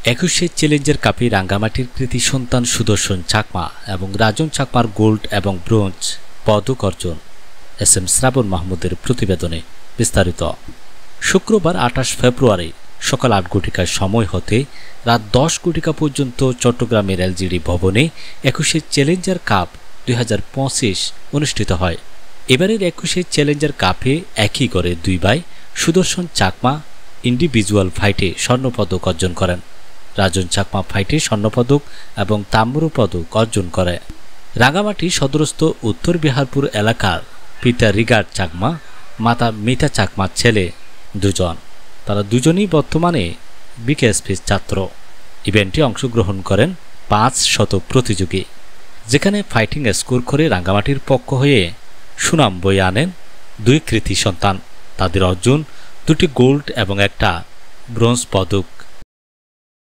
21শে Challenger কাপে রাঙ্গামাটির কৃতি সন্তান সুদর্শন চাকমা এবং রাজন চাকমার গোল্ড এবং ব্রোঞ্জ পদক অর্জন। এস.এম. শ্রাবণ মাহমুদের প্রতিবেদনে বিস্তারিত। শুক্রবার 28 ফেব্রুয়ারি সকাল 8 ঘটিকার সময় হতে রাত 10 ঘটিকা পর্যন্ত চট্টগ্রামের এলজিডি ভবনে 21শে চ্যালেঞ্জার কাপ 2025 অনুষ্ঠিত হয়। এবারের 21শে চ্যালেঞ্জার কাপে একই করে দুই ভাই সুদর্শন চাকমা ইন্ডিভিজুয়াল ফাইটে স্বর্ণপদক অর্জন করেন। রাজন চাকমা ফাইটে স্বর্ণপদক এবং তাম্রপদক অর্জন করে। রাঙ্গামাটি সদরস্থ উত্তর বিহারপুর এলাকার পিতা রিগার্ড চাকমা, মাতা মিতা চাকমার ছেলে দুজন। তারা দুজনই বর্তমানে বিকেএসপির ছাত্র। ইভেন্টে অংশগ্রহণ করেন 500 প্রতিযোগী, যেখানে ফাইটিং স্কোর করে রাঙ্গামাটির পক্ষ হয়ে সুনাম বয়ে আনেন দুই কৃতি সন্তান। তাদের অর্জন 2টি গোল্ড এবং একটা ব্রোঞ্জ পদক।